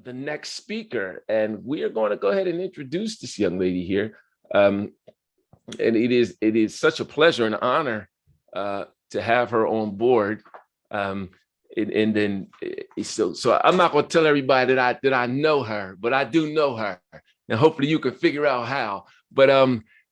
the next speaker, and we are going to go ahead and introduce this young lady here. And it is such a pleasure and honor to have her on board. So I'm not going to tell everybody that I know her, but I do know her, and hopefully you can figure out how. But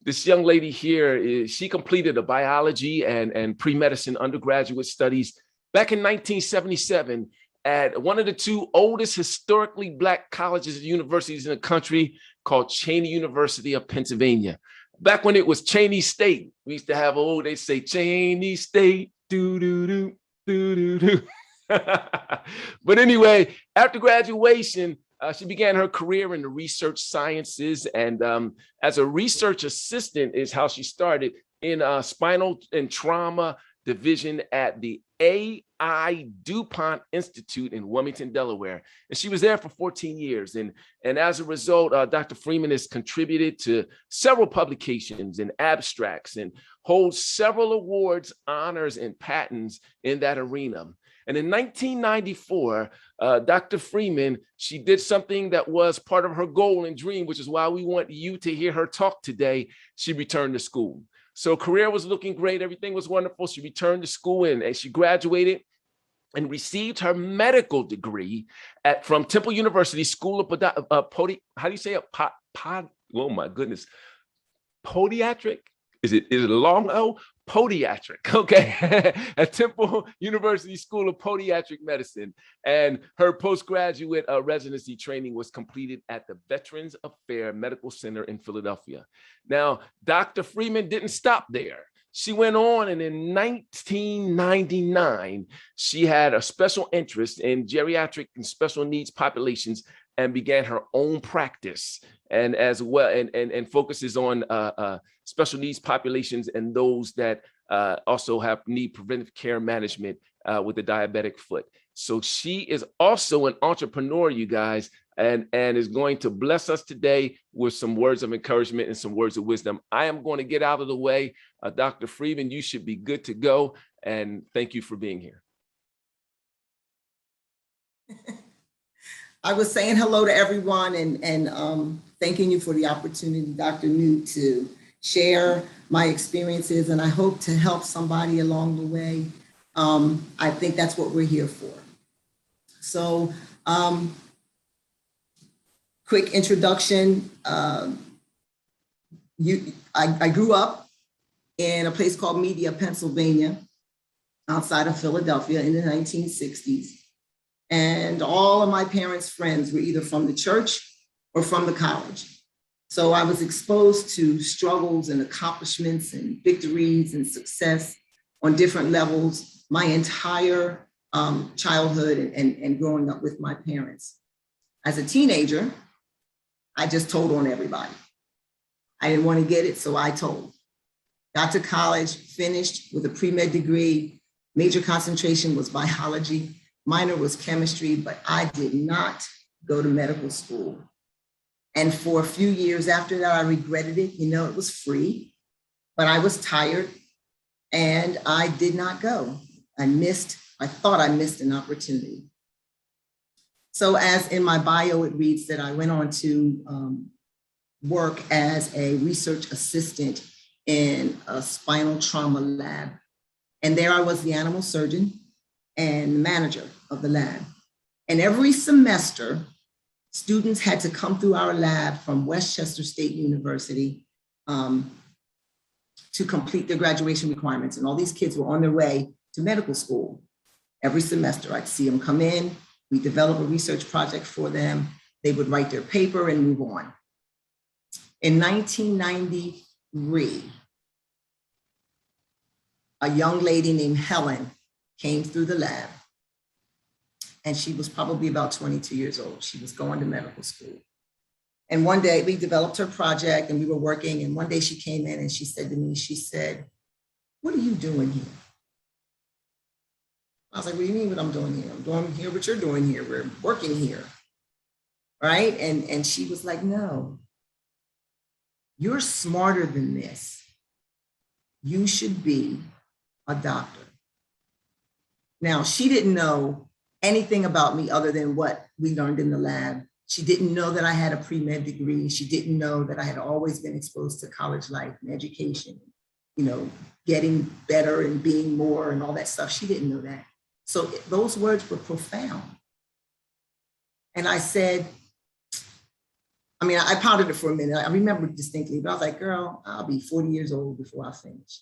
this young lady here, she completed a biology and pre-medicine undergraduate studies back in 1977 at one of the two oldest historically Black colleges and universities in the country, called Cheyney University of Pennsylvania. Back when it was Cheyney State, we used to have, they say Cheyney State, do. But anyway, after graduation, she began her career in the research sciences, and as a research assistant is how she started in spinal and trauma division at the A.I. DuPont Institute in Wilmington, Delaware. And she was there for 14 years. And as a result, Dr. Freeman has contributed to several publications and abstracts and holds several awards, honors, and patents in that arena. And in 1994, Dr. Freeman, she did something that was part of her goal and dream, which is why we want you to hear her talk today. She returned to school. So career was looking great. Everything was wonderful. She returned to school and she graduated and received her medical degree from Temple University School of how do you say it? Oh my goodness. Podiatric? Is it a long O? Podiatric, okay, at Temple University School of Podiatric Medicine. And her postgraduate residency training was completed at the Veterans Affairs Medical Center in Philadelphia. Now, Dr. Freeman didn't stop there. She went on, and in 1999, she had a special interest in geriatric and special needs populations and began her own practice, and as well, and focuses on special needs populations and those that also need preventive care management with the diabetic foot. So she is also an entrepreneur, you guys, and is going to bless us today with some words of encouragement and some words of wisdom. I am going to get out of the way. Dr. Freeman, you should be good to go. And thank you for being here. I was saying hello to everyone and thanking you for the opportunity, Dr. Newt, to share my experiences, and I hope to help somebody along the way. I think that's what we're here for. So, quick introduction. I grew up in a place called Media, Pennsylvania, outside of Philadelphia in the 1960s. And all of my parents' friends were either from the church or from the college. So I was exposed to struggles and accomplishments and victories and success on different levels my entire childhood and growing up with my parents. As a teenager, I just told on everybody. I didn't want to get it, so I told. Got to college, finished with a pre-med degree. Major concentration was biology. Minor was chemistry, but I did not go to medical school. And for a few years after that, I regretted it. You know, it was free, but I was tired and I did not go. I thought I missed an opportunity. So as in my bio, it reads that I went on to work as a research assistant in a spinal trauma lab. And there I was the animal surgeon and the manager of the lab. And every semester, students had to come through our lab from Westchester State University to complete their graduation requirements. And all these kids were on their way to medical school. Every semester, I'd see them come in, we develop a research project for them, they would write their paper and move on. In 1993, a young lady named Helen came through the lab, and she was probably about 22 years old. She was going to medical school. And one day we developed her project and we were working, and one day she came in and she said to me, she said, "What are you doing here?" I was like, "What do you mean what I'm doing here? I'm doing here what you're doing here. We're working here." Right? And she was like, "No, you're smarter than this. You should be a doctor." Now, she didn't know anything about me other than what we learned in the lab. She didn't know that I had a pre-med degree. She didn't know that I had always been exposed to college life and education, you know, getting better and being more and all that stuff. She didn't know that. So those words were profound. And I said, I mean, I pondered it for a minute. I remember distinctly, but I was like, girl, I'll be 40 years old before I finish.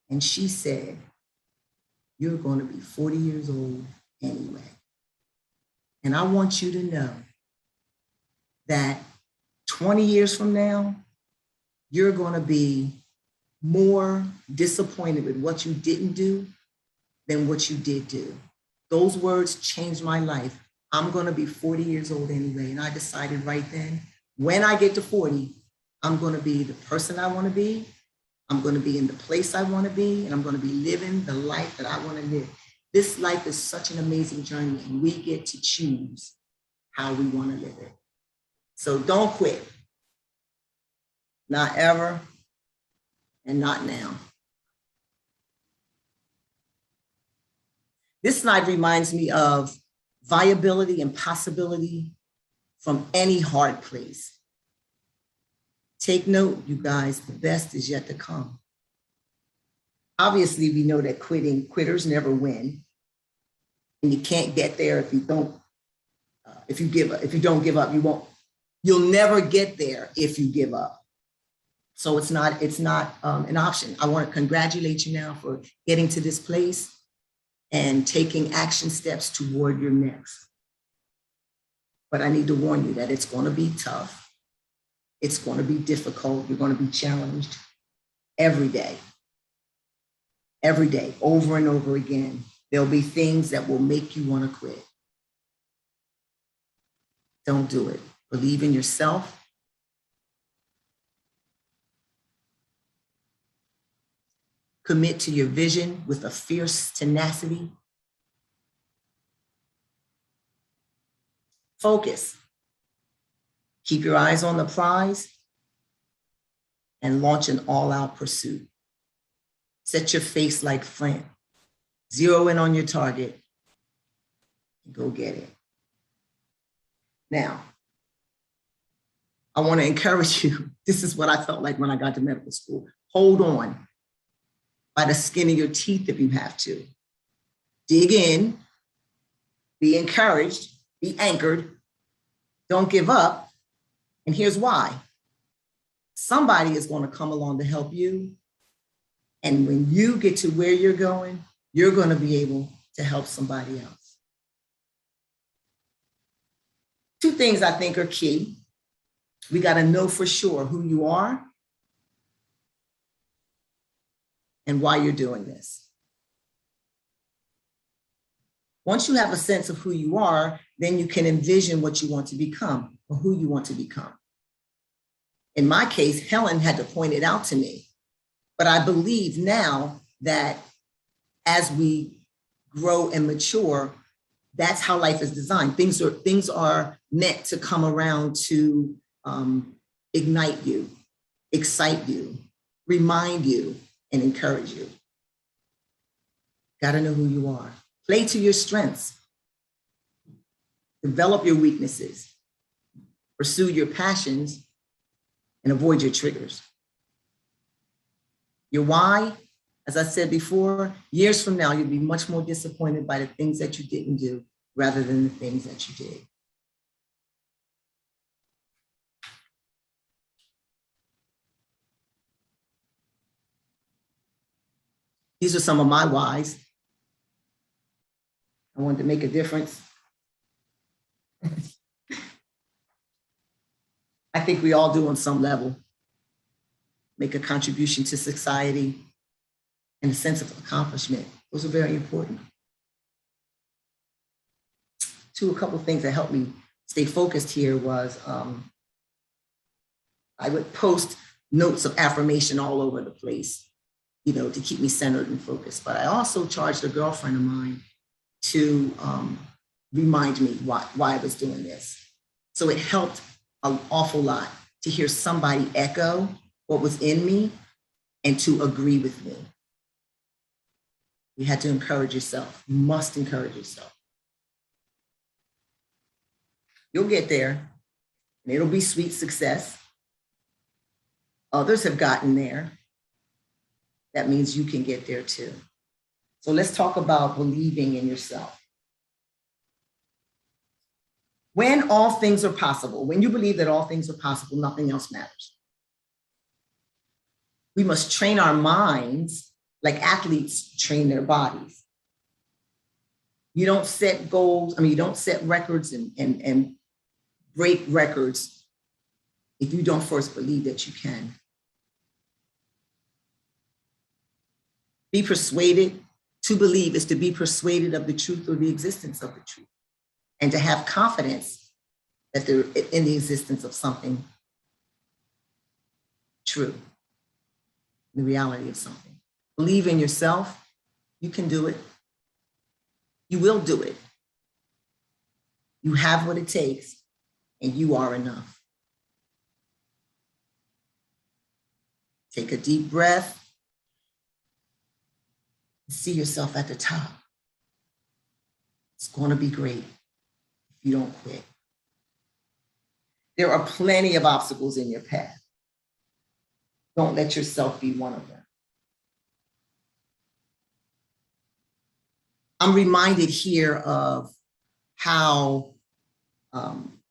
And she said, you're going to be 40 years old anyway. And I want you to know that 20 years from now, you're going to be more disappointed with what you didn't do than what you did do. Those words changed my life. I'm going to be 40 years old anyway. And I decided right then, when I get to 40, I'm going to be the person I want to be. I'm going to be in the place I want to be, and I'm going to be living the life that I want to live. This life is such an amazing journey, and we get to choose how we want to live it. So don't quit. Not ever, and not now. This slide reminds me of viability and possibility from any hard place. Take note, you guys, the best is yet to come. Obviously, we know that quitters never win. And you can't get there if you don't, if you don't give up, you'll never get there if you give up. So it's not an option. I want to congratulate you now for getting to this place and taking action steps toward your next. But I need to warn you that it's going to be tough. It's going to be difficult. You're going to be challenged every day, over and over again. There'll be things that will make you want to quit. Don't do it. Believe in yourself. Commit to your vision with a fierce tenacity. Focus. Keep your eyes on the prize and launch an all-out pursuit. Set your face like flint. Zero in on your target and go get it. Now, I want to encourage you. This is what I felt like when I got to medical school. Hold on by the skin of your teeth if you have to. Dig in, be encouraged, be anchored, don't give up. And here's why. Somebody is going to come along to help you. And when you get to where you're going to be able to help somebody else. Two things I think are key. We got to know for sure who you are and why you're doing this. Once you have a sense of who you are, then you can envision what you want to become or who you want to become. In my case, Helen had to point it out to me. But I believe now that as we grow and mature, that's how life is designed. Things are meant to come around to ignite you, excite you, remind you, and encourage you. Got to know who you are. Play to your strengths. Develop your weaknesses. Pursue your passions and avoid your triggers. Your why, as I said before, years from now, you'll be much more disappointed by the things that you didn't do rather than the things that you did. These are some of my whys. I wanted to make a difference. I think we all do on some level. Make a contribution to society and a sense of accomplishment. Those are very important. A couple of things that helped me stay focused here was I would post notes of affirmation all over the place, to keep me centered and focused. But I also charged a girlfriend of mine to remind me why I was doing this. So it helped an awful lot to hear somebody echo what was in me and to agree with me. You had to encourage yourself. You must encourage yourself. You'll get there, and it'll be sweet success. Others have gotten there. That means you can get there too. So let's talk about believing in yourself. When all things are possible, when you believe that all things are possible, nothing else matters. We must train our minds like athletes train their bodies. You don't set goals, you don't set records and break records if you don't first believe that you can. Be persuaded. To believe is to be persuaded of the truth or the existence of the truth, and to have confidence that they're in the existence of something true, the reality of something. Believe in yourself. You can do it. You will do it. You have what it takes, and you are enough. Take a deep breath. See yourself at the top. It's going to be great if you don't quit. There are plenty of obstacles in your path. Don't let yourself be one of them. I'm reminded here of how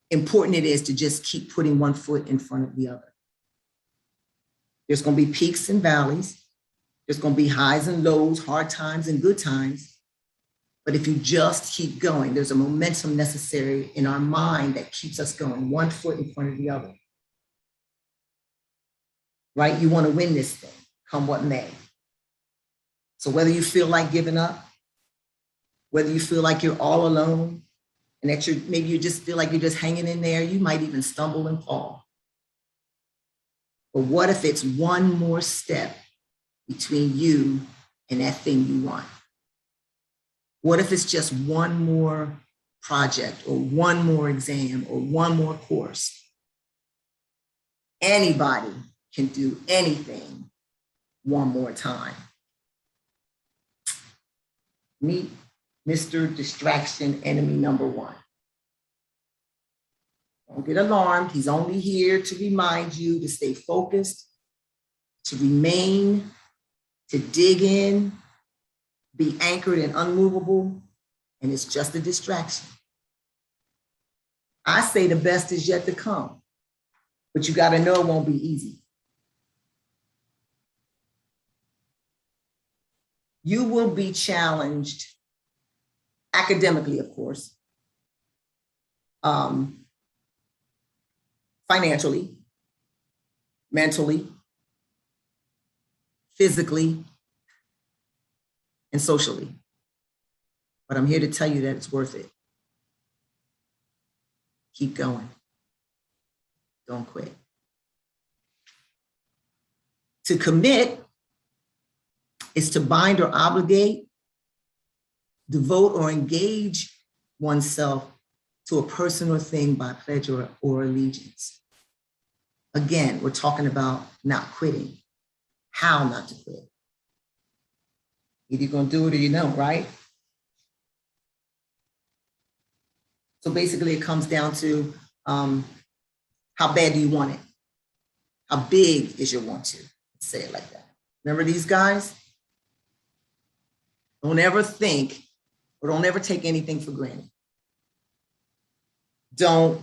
important it is to just keep putting one foot in front of the other. There's going to be peaks and valleys. There's going to be highs and lows, hard times and good times. But if you just keep going, there's a momentum necessary in our mind that keeps us going, one foot in front of the other. Right? You want to win this thing, come what may. So whether you feel like giving up, whether you feel like you're all alone, and that maybe you just feel like you're just hanging in there, you might even stumble and fall. But what if it's one more step between you and that thing you want? What if it's just one more project or one more exam or one more course? Anybody can do anything one more time. Meet Mr. Distraction Enemy number one. Don't get alarmed. He's only here to remind you to stay focused, to remain, to dig in, be anchored and unmovable, and it's just a distraction. I say the best is yet to come, but you got to know it won't be easy. You will be challenged academically, of course, financially, mentally, physically, and socially. But I'm here to tell you that it's worth it. Keep going. Don't quit. To commit is to bind or obligate, devote or engage oneself to a person or thing by pledge or allegiance. Again, we're talking about not quitting. How not to quit. Either you're going to do it or you don't, right? So basically it comes down to how bad do you want it? How big is your want to? Let's say it like that. Remember these guys? Don't ever think or don't ever take anything for granted. Don't,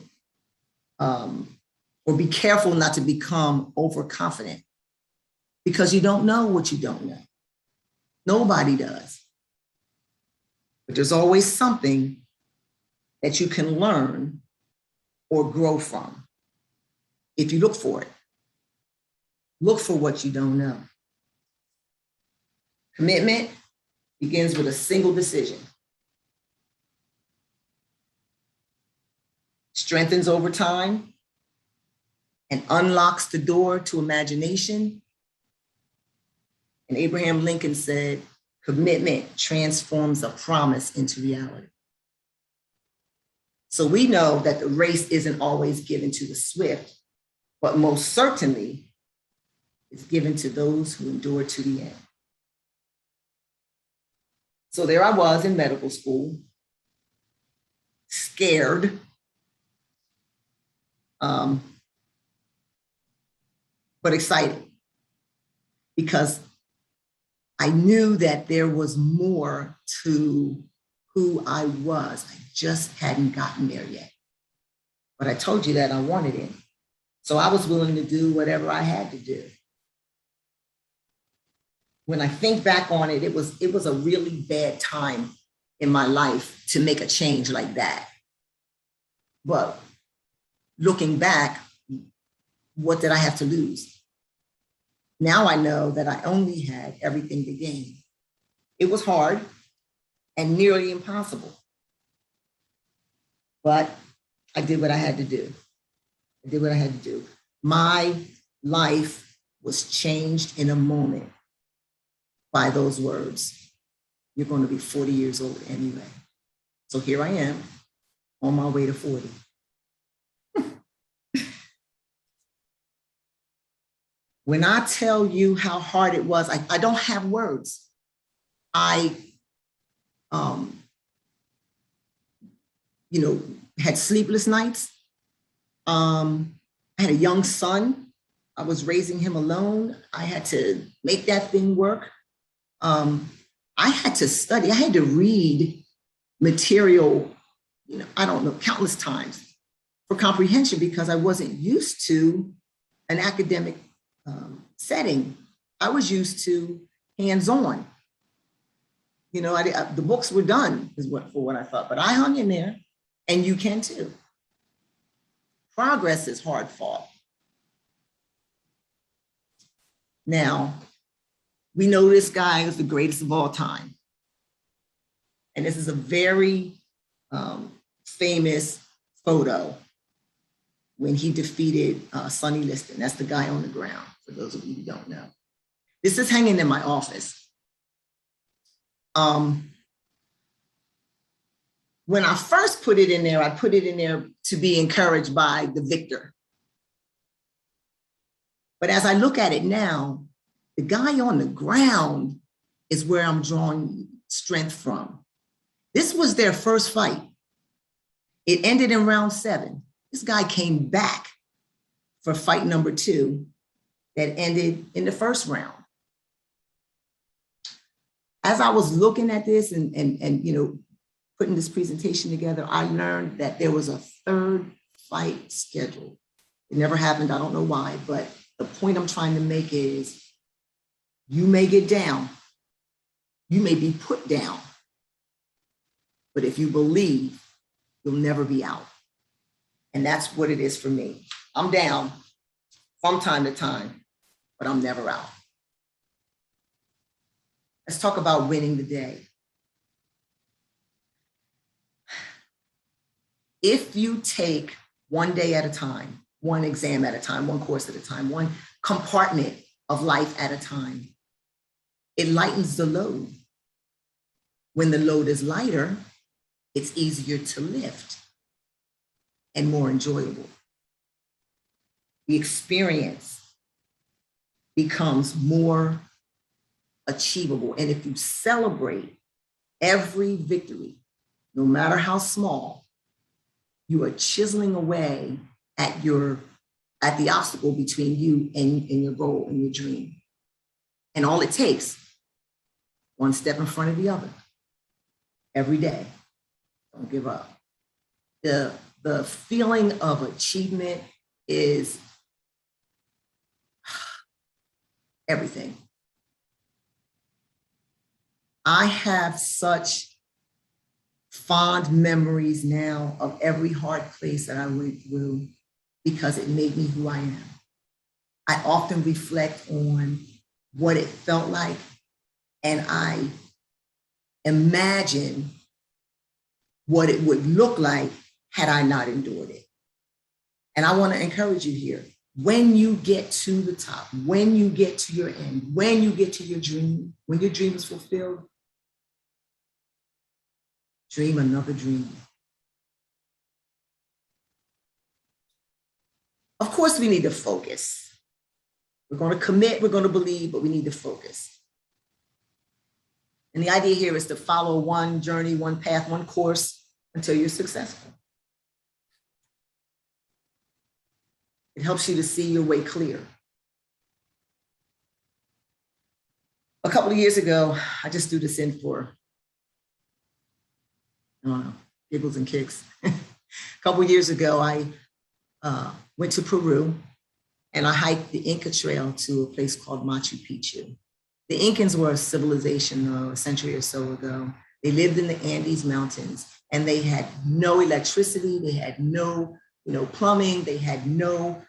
or be careful not to become overconfident because you don't know what you don't know. Nobody does. But there's always something that you can learn or grow from if you look for it. Look for what you don't know. Commitment begins with a single decision. Strengthens over time and unlocks the door to imagination. And Abraham Lincoln said, commitment transforms a promise into reality. So we know that the race isn't always given to the swift, but most certainly is given to those who endure to the end. So there I was in medical school, scared, but excited, because I knew that there was more to who I was. I just hadn't gotten there yet. But I told you that I wanted it. So I was willing to do whatever I had to do. When I think back on it, it was a really bad time in my life to make a change like that. But looking back, what did I have to lose? Now I know that I only had everything to gain. It was hard and nearly impossible. But I did what I had to do. I did what I had to do. My life was changed in a moment by those words. You're going to be 40 years old anyway. So here I am on my way to 40. When I tell you how hard it was, I don't have words. I, had sleepless nights. I had a young son. I was raising him alone. I had to make that thing work. I had to study. I had to read material, countless times for comprehension, because I wasn't used to an academic setting. I was used to hands-on. The books were done for what I thought, but I hung in there, and you can too. Progress is hard fought. Now, we know this guy is the greatest of all time. And this is a very famous photo when he defeated Sonny Liston. That's the guy on the ground, for those of you who don't know. This is hanging in my office. When I first put it in there, I put it in there to be encouraged by the victor. But as I look at it now, the guy on the ground is where I'm drawing strength from. This was their first fight. It ended in round 7. This guy came back for fight number 2 that ended in the first round. As I was looking at this and putting this presentation together, I learned that there was a 3rd fight scheduled. It never happened. I don't know why, but the point I'm trying to make is you may get down. You may be put down. But if you believe, you'll never be out. And that's what it is for me. I'm down from time to time, but I'm never out. Let's talk about winning the day. If you take one day at a time, one exam at a time, one course at a time, one compartment of life at a time, it lightens the load. When the load is lighter, it's easier to lift and more enjoyable. The experience becomes more achievable. And if you celebrate every victory, no matter how small, you are chiseling away at the obstacle between you and your goal and your dream. And all it takes, one step in front of the other, every day. Don't give up. The feeling of achievement is everything. I have such fond memories now of every hard place that I went through because it made me who I am. I often reflect on what it felt like, and I imagine what it would look like had I not endured it. And I want to encourage you here. When you get to the top, when you get to your end, when you get to your dream, when your dream is fulfilled, dream another dream. Of course, we need to focus. We're going to commit, we're going to believe, but we need to focus. And the idea here is to follow one journey, one path, one course until you're successful. It helps you to see your way clear. A couple of years ago, I just threw this in for, I don't know, giggles and kicks. A couple of years ago, I went to Peru and I hiked the Inca Trail to a place called Machu Picchu. The Incans were a civilization a century or so ago. They lived in the Andes Mountains and they had no electricity. They had no, plumbing. They had no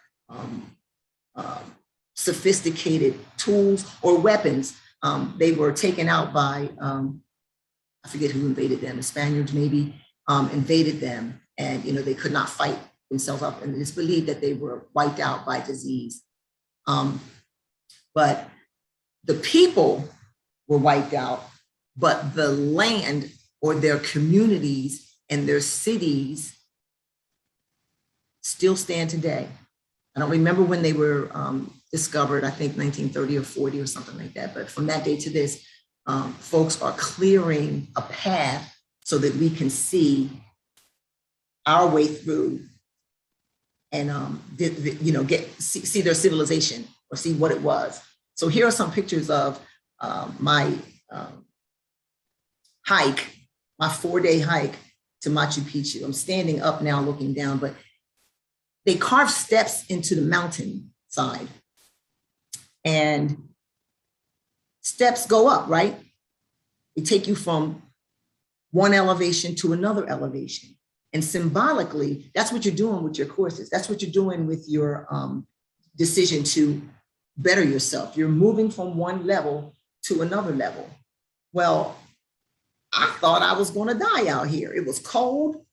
sophisticated tools or weapons. They were taken out by, I forget who invaded them, the Spaniards maybe, invaded them. And, they could not fight themselves up. And it's believed that they were wiped out by disease. But the people were wiped out, but the land or their communities and their cities still stand today. I don't remember when they were discovered, I think 1930 or 40 or something like that. But from that day to this, folks are clearing a path so that we can see our way through and see their civilization or see what it was. So here are some pictures of my hike, my 4-day hike to Machu Picchu. I'm standing up now looking down, but they carved steps into the mountain side. And steps go up, right? They take you from one elevation to another elevation. And symbolically, that's what you're doing with your courses. That's what you're doing with your decision to better yourself. You're moving from one level to another level. Well, I thought I was going to die out here. It was cold.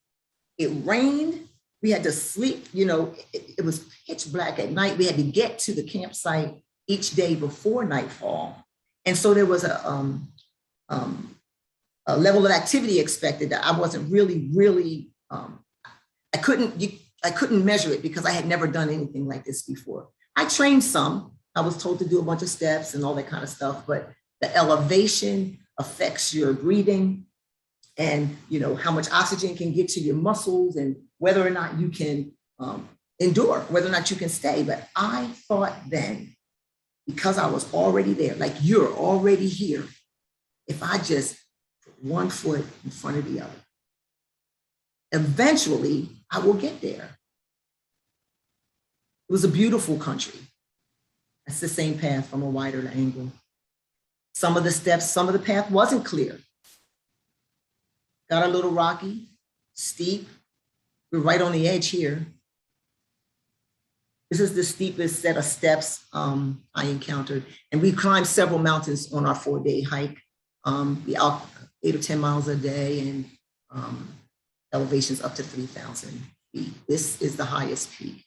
It rained. We had to sleep. It was pitch black at night. We had to get to the campsite each day before nightfall. And so there was a level of activity expected that I wasn't really, I couldn't measure it because I had never done anything like this before. I trained some. I was told to do a bunch of steps and all that kind of stuff, but the elevation affects your breathing and how much oxygen can get to your muscles and whether or not you can endure, whether or not you can stay. But I thought then, because I was already there, like you're already here, if I just put one foot in front of the other, eventually I will get there. It was a beautiful country. That's the same path from a wider angle. Some of the steps, some of the path wasn't clear. Got a little rocky, steep. We're right on the edge here. This is the steepest set of steps I encountered. And we climbed several mountains on our 4-day hike. We out 8 or 10 miles a day and elevations up to 3,000 feet. This is the highest peak.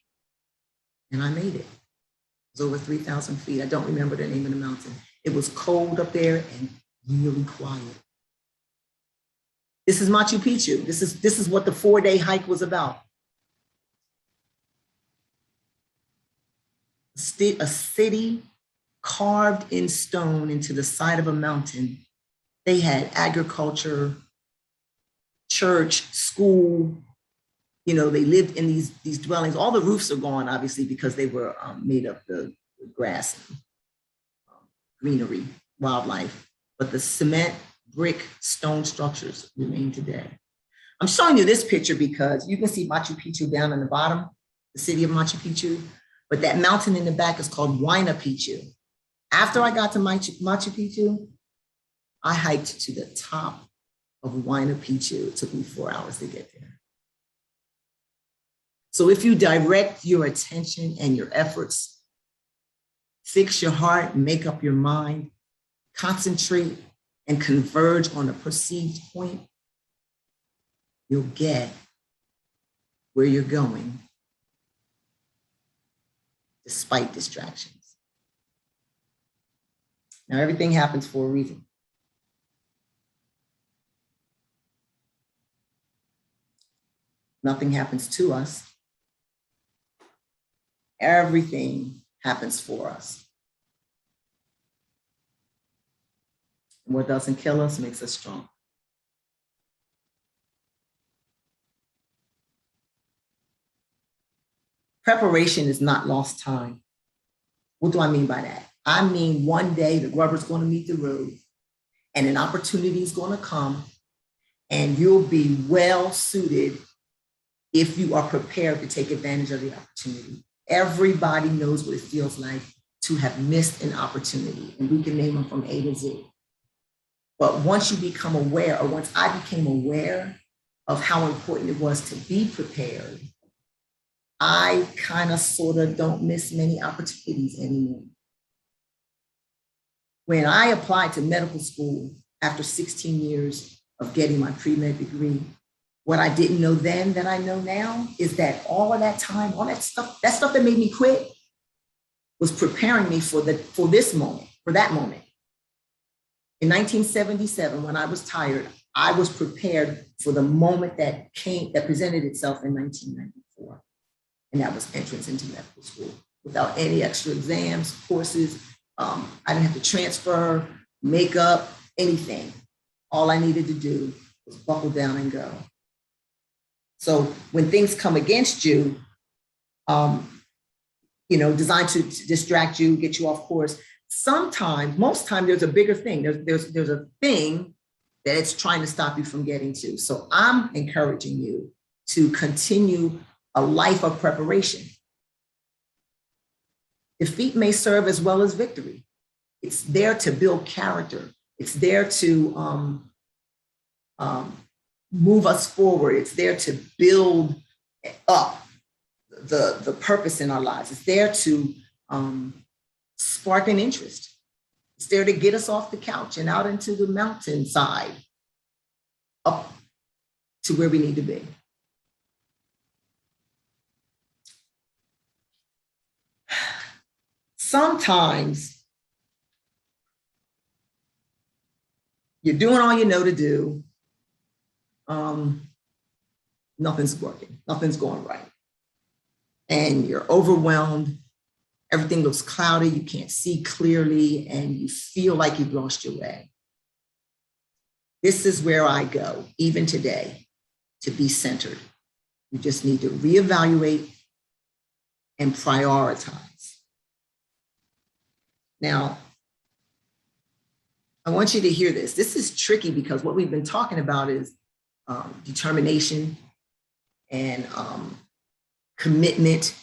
And I made it. It was over 3,000 feet. I don't remember the name of the mountain. It was cold up there and really quiet. This is Machu Picchu. This is what the 4-day hike was about. A city carved in stone into the side of a mountain. They had agriculture, church, school. They lived in these dwellings. All the roofs are gone, obviously, because they were made of the grass and greenery, wildlife. But the cement, brick, stone structures remain today. I'm showing you this picture because you can see Machu Picchu down in the bottom, the city of Machu Picchu. But that mountain in the back is called Huayna Picchu. After I got to Machu Picchu, I hiked to the top of Huayna Picchu. It took me 4 hours to get there. So if you direct your attention and your efforts, fix your heart, make up your mind, concentrate and converge on a perceived point, you'll get where you're going despite distractions. Now, everything happens for a reason. Nothing happens to us. Everything happens for us. And what doesn't kill us makes us strong. Preparation is not lost time. What do I mean by that? I mean, one day the rubber's going to meet the road and an opportunity is going to come, and you'll be well suited if you are prepared to take advantage of the opportunity. Everybody knows what it feels like to have missed an opportunity, and we can name them from A to Z. But once you become aware, or once I became aware of how important it was to be prepared, I kind of sort of don't miss many opportunities anymore. When I applied to medical school after 16 years of getting my pre-med degree, what I didn't know then that I know now is that all of that time, all that stuff that made me quit was preparing me for this moment, for that moment. In 1977, when I was tired, I was prepared for the moment that presented itself in 1994. And that was entrance into medical school without any extra exams, courses. I didn't have to transfer, makeup, anything. All I needed to do was buckle down and go. So when things come against you, designed to distract you, get you off course, sometimes, most time, there's a bigger thing. There's a thing that it's trying to stop you from getting to. So I'm encouraging you to continue a life of preparation. Defeat may serve as well as victory. It's there to build character. It's there to move us forward. It's there to build up the purpose in our lives. It's there to spark an interest. It's there to get us off the couch and out into the mountainside, up to where we need to be. Sometimes you're doing all you know to do. Nothing's working. Nothing's going right. And you're overwhelmed. Everything looks cloudy. You can't see clearly, and you feel like you've lost your way. This is where I go, even today, to be centered. You just need to reevaluate and prioritize. Now, I want you to hear this. This is tricky because what we've been talking about is determination and commitment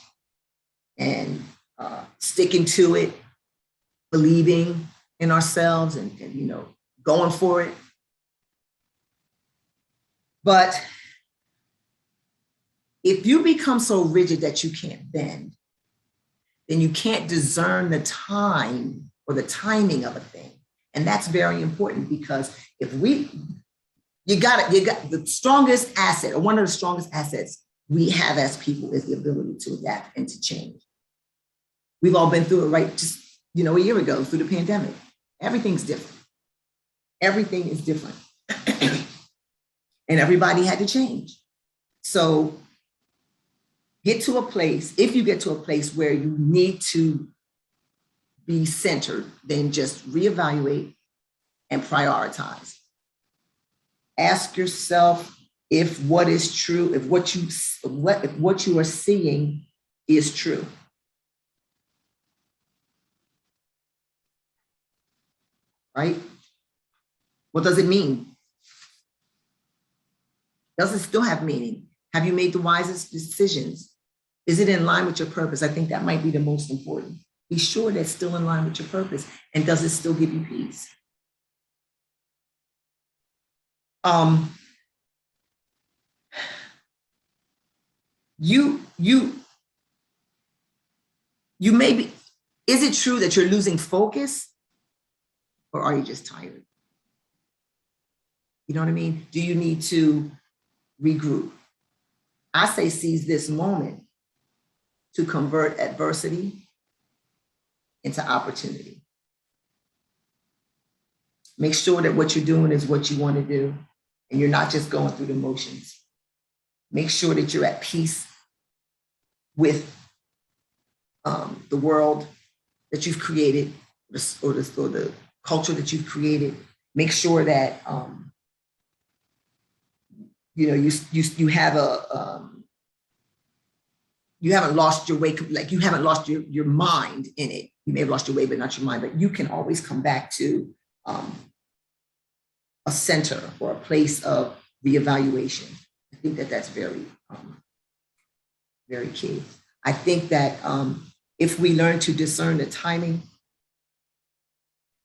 and sticking to it, believing in ourselves and going for it. But if you become so rigid that you can't bend, then you can't discern the time or the timing of a thing. And that's very important, because you got the strongest asset, or one of the strongest assets we have as people, is the ability to adapt and to change. We've all been through it, right? Just, a year ago through the pandemic. Everything's different. Everything is different. And everybody had to change. So if you get to a place where you need to be centered, then just reevaluate and prioritize. Ask yourself if what is true, if what you are seeing is true. Right? What does it mean? Does it still have meaning? Have you made the wisest decisions? Is it in line with your purpose? I think that might be the most important. Be sure that's still in line with your purpose. And does it still give you peace? You may be, is it true that you're losing focus, or are you just tired? You know what I mean? Do you need to regroup? I say seize this moment to convert adversity into opportunity. Make sure that what you're doing is what you want to do, and you're not just going through the motions. Make sure that you're at peace with the world that you've created, or the culture that you've created, make sure that, you know, you have you haven't lost your way, like you haven't lost your mind in it. You may have lost your way, but not your mind, but you can always come back to a center or a place of reevaluation. I think that that's very, very key. I think that if we learn to discern the timing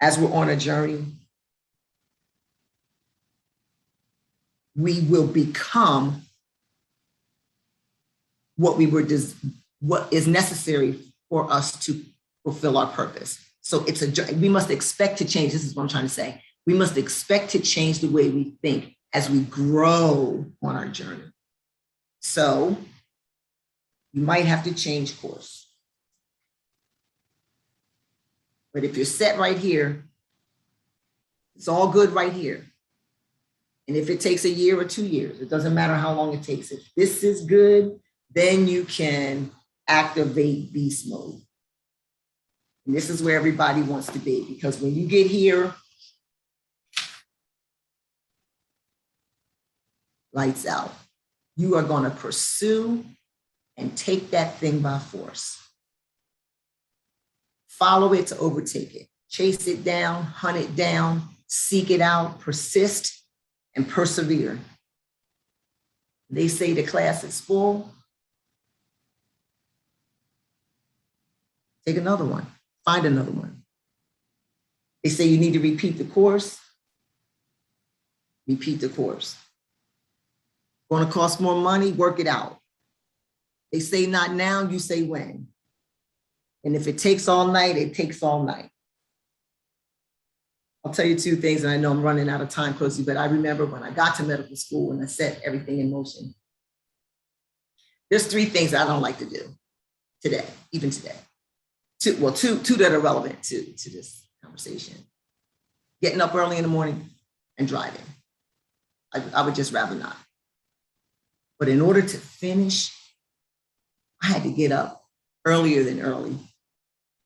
as we're on a journey, we will become what is necessary for us to fulfill our purpose. So it's we must expect to change. This is what I'm trying to say. We must expect to change the way we think as we grow on our journey. So you might have to change course. But if you're set right here, it's all good right here. And if it takes a year or 2 years, it doesn't matter how long it takes. If this is good, then you can activate beast mode. And this is where everybody wants to be, because when you get here, lights out. You are going to pursue and take that thing by force. Follow it to overtake it. Chase it down, hunt it down, seek it out, persist, and persevere. They say the class is full. Take another one. Find another one. They say you need to repeat the course. Repeat the course. Going to cost more money? Work it out. They say not now, you say when. And if it takes all night, it takes all night. I'll tell you two things, and I know I'm running out of time, Cozy, but I remember when I got to medical school and I set everything in motion. There's 3 things I don't like to do today, even today. Two that are relevant to this conversation. Getting up early in the morning and driving. I would just rather not. But in order to finish, I had to get up earlier than early.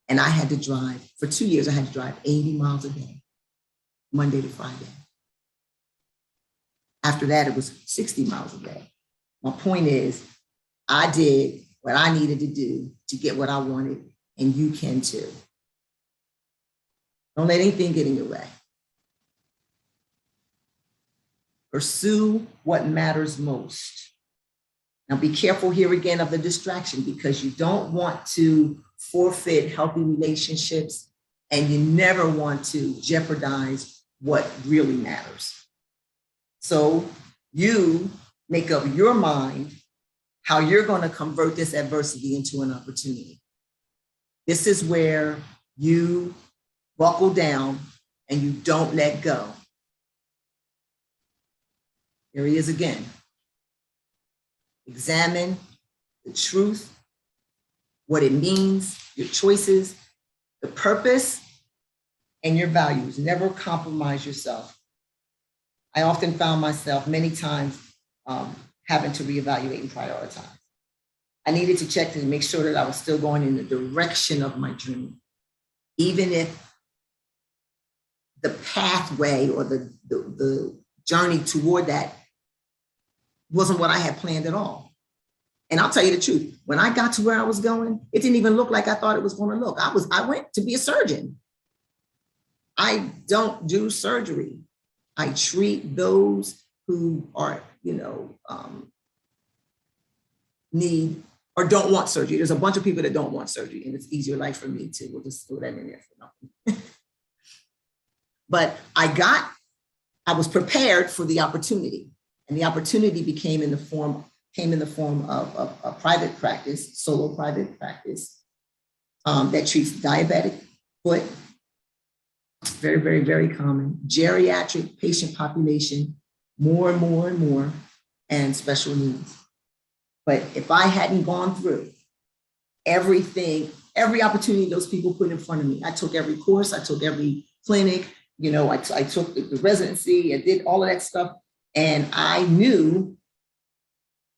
And I had to drive, for 2 years, I had to drive 80 miles a day, Monday to Friday. After that, it was 60 miles a day. My point is, I did what I needed to do to get what I wanted, and you can too. Don't let anything get in your way. Pursue what matters most. Now be careful here again of the distraction, because you don't want to forfeit healthy relationships, and you never want to jeopardize what really matters. So you make up your mind how you're going to convert this adversity into an opportunity. This is where you buckle down and you don't let go. Here he is again. Examine the truth, what it means, your choices, the purpose, and your values. Never compromise yourself. I often found myself many times having to reevaluate and prioritize. I needed to check to make sure that I was still going in the direction of my dream, even if the pathway or the journey toward that wasn't what I had planned at all. And I'll tell you the truth, when I got to where I was going, it didn't even look like I thought it was going to look. I went to be a surgeon. I don't do surgery. I treat those who are, need or don't want surgery. There's a bunch of people that don't want surgery, and it's easier life for me too. We'll just throw that in there for nothing. But I was prepared for the opportunity, and the opportunity came in the form of a private practice, solo private practice that treats diabetic foot, very, very, very common, geriatric patient population, more and more and more, and special needs. But if I hadn't gone through everything, every opportunity those people put in front of me, I took every course, I took every clinic, I took the residency, I did all of that stuff, and I knew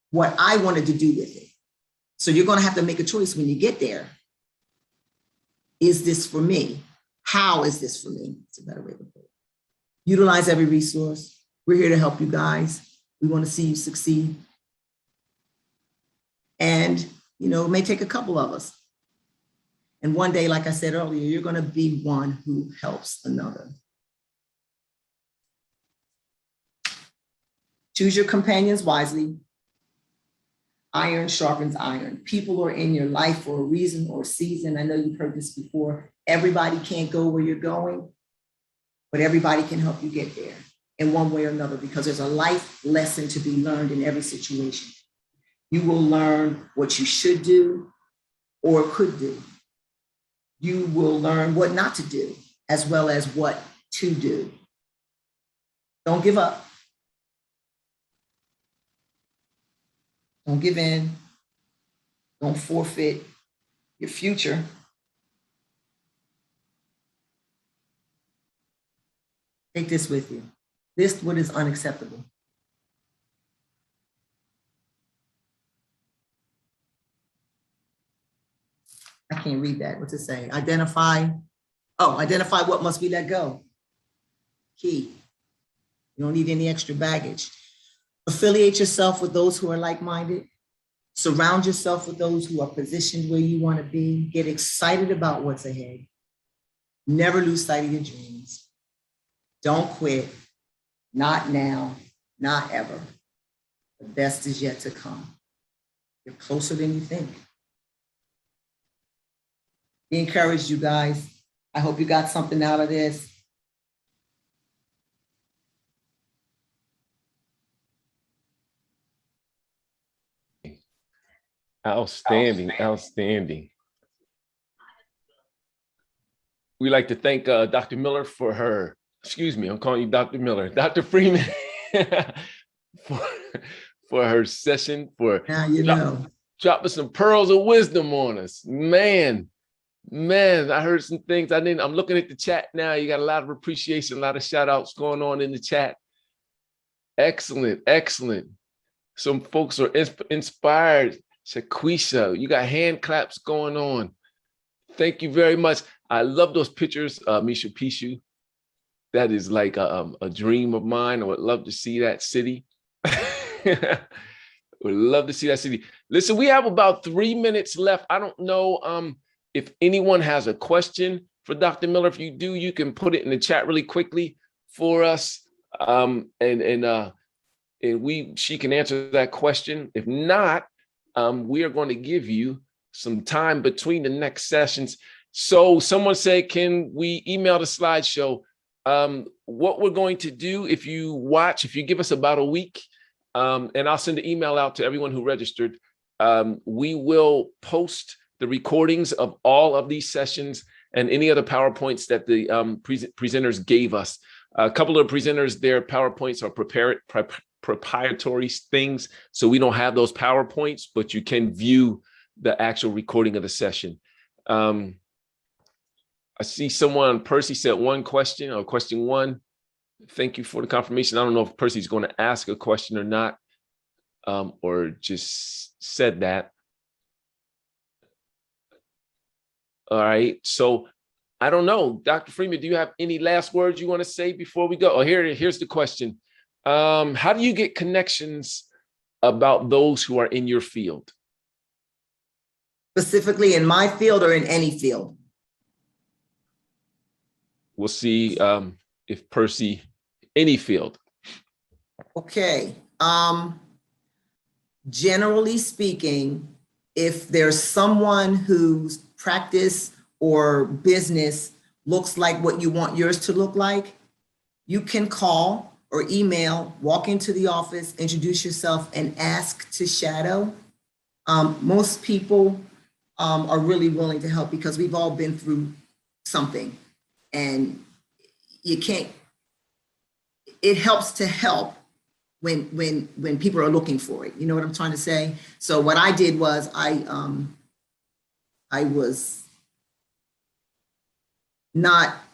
what I wanted to do with it. So you're going to have to make a choice when you get there. Is this for me? How is this for me? It's a better way to put it. Utilize every resource. We're here to help you guys. We want to see you succeed. And, you know, it may take a couple of us. And one day, like I said earlier, you're going to be one who helps another. Choose your companions wisely. Iron sharpens iron. People are in your life for a reason or a season. I know you've heard this before. Everybody can't go where you're going, but everybody can help you get there in one way or another, because there's a life lesson to be learned in every situation. You will learn what you should do or could do. You will learn what not to do, as well as what to do. Don't give up. Don't give in. Don't forfeit your future. Take this with you. List what is unacceptable. I can't read that. What's it say? Identify what must be let go. Key. You don't need any extra baggage. Affiliate yourself with those who are like-minded. Surround yourself with those who are positioned where you want to be. Get excited about what's ahead. Never lose sight of your dreams. Don't quit. Not now, not ever. The best is yet to come. You're closer than you think. Be encouraged, you guys. I hope you got something out of this. Outstanding, outstanding. We like to thank Dr. Miller for her, excuse me, I'm calling you Dr. Miller, Dr. Freeman for her session, for dropping some pearls of wisdom on us. Man, I heard some things I didn't. I'm looking at the chat now. You got a lot of appreciation, a lot of shout outs going on in the chat. Excellent, excellent. Some folks are inspired. Shaquisha, you got hand claps going on. Thank you very much. I love those pictures, Machu Picchu. That is like a dream of mine. I would love to see that city. Would love to see that city. Listen, we have about 3 minutes left. I don't know if anyone has a question for Dr. Miller. If you do, you can put it in the chat really quickly for us. She can answer that question. If not, we are going to give you some time between the next sessions. So someone said, can we email the slideshow? What we're going to do, if you give us about a week, and I'll send an email out to everyone who registered, we will post the recordings of all of these sessions and any other PowerPoints that the presenters gave us. A couple of presenters, their PowerPoints are proprietary things, so we don't have those PowerPoints, but you can view the actual recording of the session. I see someone, Percy said one question, or question one. Thank you for the confirmation. I don't know if Percy's going to ask a question or not, or just said that. All right, so I don't know. Dr. Freeman, do you have any last words you want to say before we go? Oh, here's the question. How do you get connections about those who are in your field? Specifically in my field or in any field? We'll see if Percy, any field. Okay. Generally speaking, if there's someone whose practice or business looks like what you want yours to look like, you can call or email, walk into the office, introduce yourself, and ask to shadow. Most people are really willing to help because we've all been through something, and it helps to help when people are looking for it. You know what I'm trying to say? So what I did was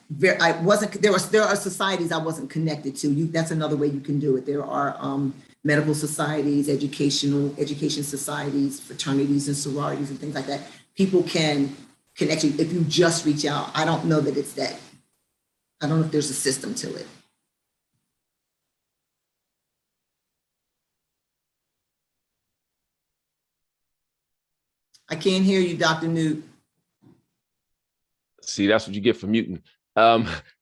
there are societies I wasn't connected to. That's another way you can do it. There are medical societies, education societies, fraternities and sororities and things like that. People can connect you if you just reach out. I don't know that it's that. I don't know if there's a system to it. I can't hear you, Dr. Newt. See, that's what you get for muting.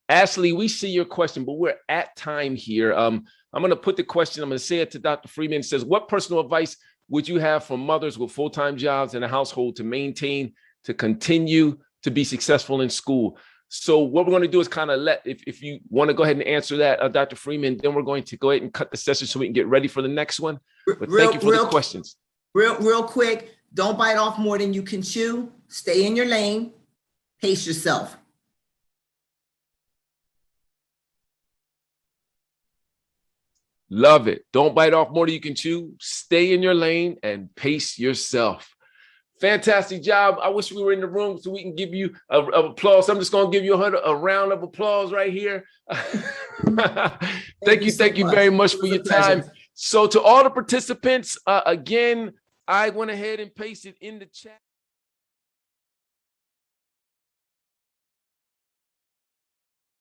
Ashley, we see your question, but we're at time here. I'm going to put the question, I'm going to say it to Dr. Freeman. It says, what personal advice would you have for mothers with full-time jobs in a household to continue to be successful in school? So what we're going to do is kind of if you want to go ahead and answer that, Dr. Freeman, then we're going to go ahead and cut the session so we can get ready for the next one. But thank you for the questions. Real quick, don't bite off more than you can chew. Stay in your lane. Pace yourself. Love it. Don't bite off more than you can chew. Stay in your lane and pace yourself. Fantastic job. I wish we were in the room so we can give you a applause. I'm just going to give you a round of applause right here. Thank you very much for your time. So to all the participants, again, I went ahead and pasted in the chat.